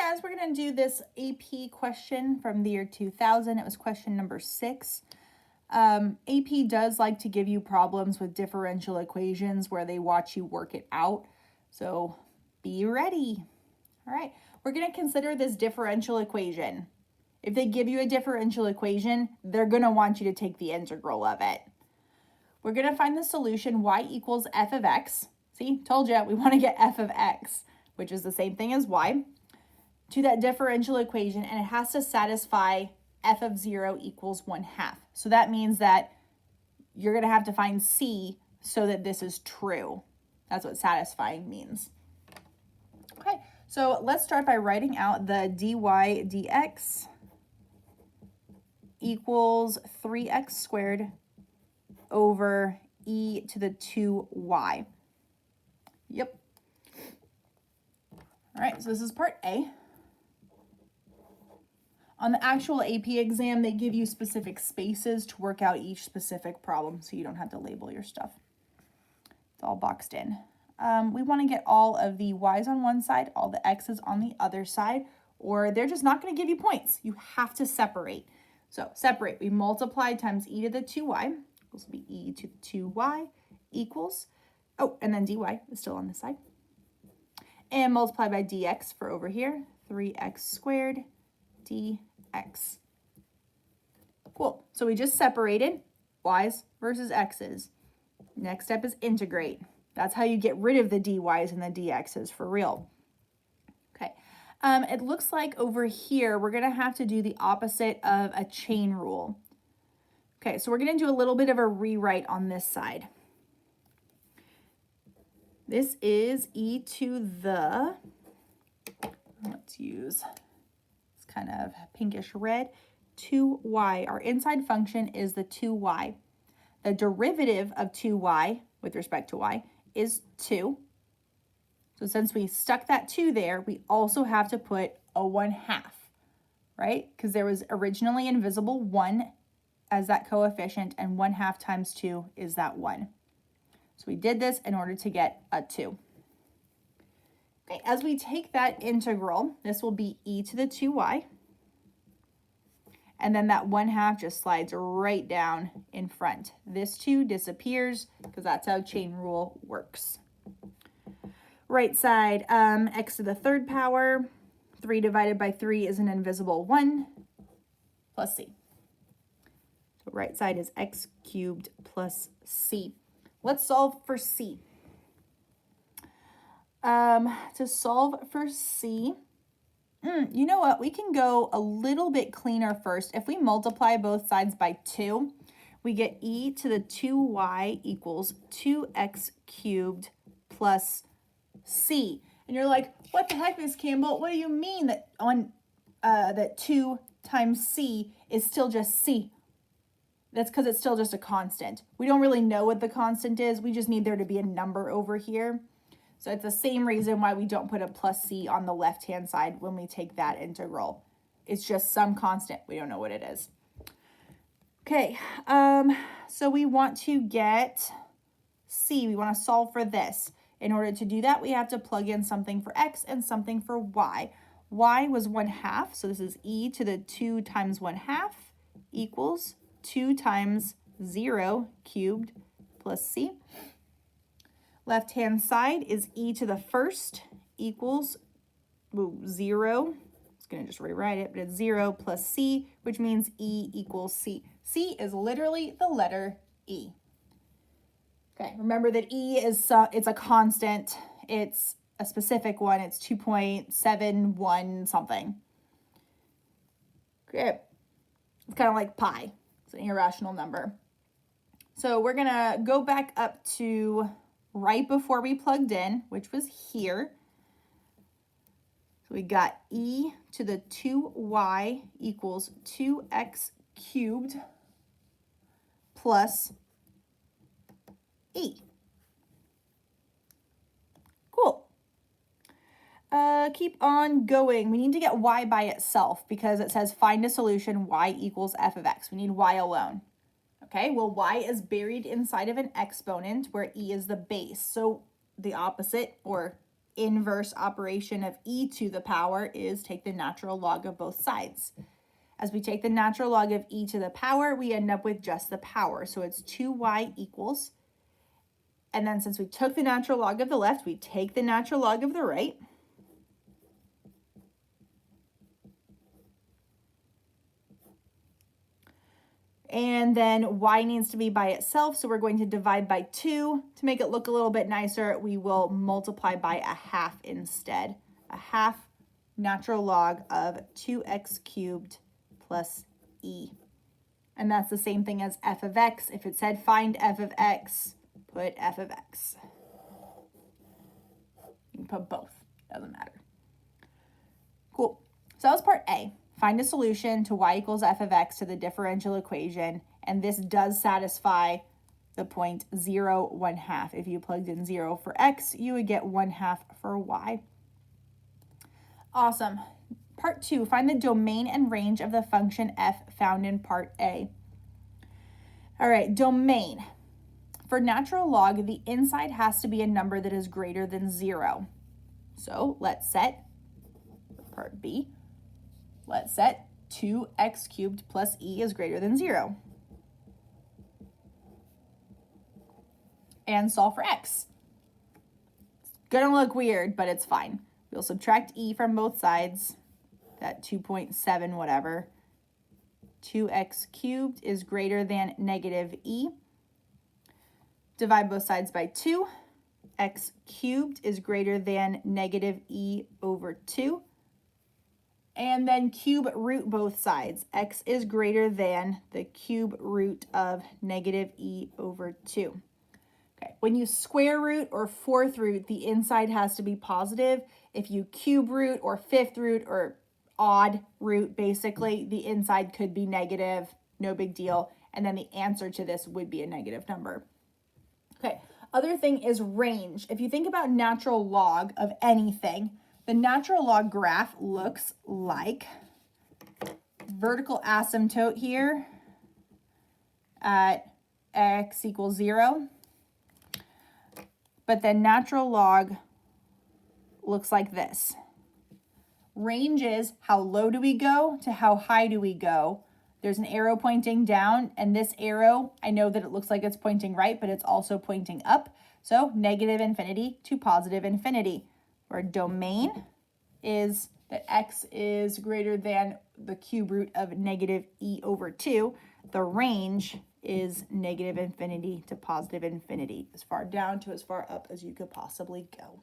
guys, we're going to do this AP question from the year 2000. It was question number 6. AP does like to give you problems with differential equations where they watch you work it out. So be ready. All right, we're going to consider this differential equation. If they give you a differential equation, they're going to want you to take the integral of it. We're going to find the solution y equals f of x. See, told you, we want to get f of x, which is the same thing as y, to that differential equation, and it has to satisfy f of 0 equals 1/2. So that means that you're going to have to find c so that this is true. That's what satisfying means. Okay, so let's start by writing out the dy dx equals 3x squared over e to the 2y. Yep. All right, so this is part A. On the actual AP exam, they give you specific spaces to work out each specific problem, so you don't have to label your stuff. It's all boxed in. We want to get all of the y's on one side, all the x's on the other side, or they're just not going to give you points. You have to separate. So separate. We multiply times e to the 2y. This will be e to the 2y equals, oh, and then dy is still on this side. And multiply by dx for over here, 3x squared dx. Cool. So we just separated y's versus x's. Next step is integrate. That's how you get rid of the dy's and the dx's for real. Okay. It looks like over here we're going to have to do the opposite of a chain rule. Okay, so we're going to do a little bit of a rewrite on this side. This is e to the, let's use, it's kind of pinkish red, 2y. Our inside function is the 2y. The derivative of 2y with respect to y is 2. So since we stuck that 2 there, we also have to put a 1/2, right? Because there was originally invisible 1 as that coefficient, and 1/2 times 2 is that 1. So we did this in order to get a 2. Okay, as we take that integral, this will be e to the 2y. And then that 1/2 just slides right down in front. This 2 disappears because that's how chain rule works. Right side, x to the 3rd power. 3 divided by 3 is an invisible 1 plus c. So right side is x cubed plus c. Let's solve for c. To solve for c, you know what? We can go a little bit cleaner first. If we multiply both sides by 2, we get e to the 2y equals 2x cubed plus c. And you're like, what the heck, Miss Campbell? What do you mean that that 2 times c is still just c? That's because it's still just a constant. We don't really know what the constant is. We just need there to be a number over here. So it's the same reason why we don't put a plus c on the left-hand side when we take that integral. It's just some constant. We don't know what it is. Okay, so we want to get c. We want to solve for this. In order to do that, we have to plug in something for x and something for y. Y was 1/2, so this is e to the 2 times 1/2 equals 2 times 0 cubed plus c. Left-hand side is e to the 1st equals 0. It's going to just rewrite it, but it's 0 plus c, which means e equals c. C is literally the letter e. Okay, remember that e is it's a constant. It's a specific one. It's 2.71 something. Okay, it's kind of like pi. It's an irrational number. So we're going to go back up to right before we plugged in, which was here. So we got e to the 2y equals 2x cubed plus e. Cool. Keep on going. We need to get y by itself because it says find a solution y equals f of x. We need y alone. Okay, well, y is buried inside of an exponent where e is the base. So the opposite, or inverse operation of e to the power is take the natural log of both sides. As we take the natural log of e to the power, we end up with just the power. So it's 2y equals, and then since we took the natural log of the left, we take the natural log of the right. And then y needs to be by itself, so we're going to divide by 2. To make it look a little bit nicer, we will multiply by a half instead. A half natural log of 2x cubed plus e. And that's the same thing as f of x. If it said find f of x, put f of x. You can put both, doesn't matter. Cool. So that was part A. Find a solution to y equals f of x to the differential equation, and this does satisfy the point 0, 1/2. If you plugged in 0 for x, you would get 1/2 for y. Awesome. Part 2, find the domain and range of the function f found in part A. All right, domain. For natural log, the inside has to be a number that is greater than 0. So let's set, part B, let's set 2x cubed plus e is greater than 0. And solve for x. It's gonna look weird, but it's fine. We'll subtract e from both sides, that 2.7 whatever. 2x cubed is greater than negative e. Divide both sides by 2. X cubed is greater than negative e over 2. And then cube root both sides. X is greater than the cube root of negative e over 2. Okay, when you square root or fourth root, the inside has to be positive. If you cube root or fifth root or odd root, basically, the inside could be negative, no big deal. And then the answer to this would be a negative number. Okay, other thing is range. If you think about natural log of anything, the natural log graph looks like vertical asymptote here at x equals 0. But then natural log looks like this. Range is how low do we go to how high do we go. There's an arrow pointing down, and this arrow, I know that it looks like it's pointing right, but it's also pointing up. So negative infinity to positive infinity. Our domain is that x is greater than the cube root of negative e over 2. The range is negative infinity to positive infinity, as far down to as far up as you could possibly go.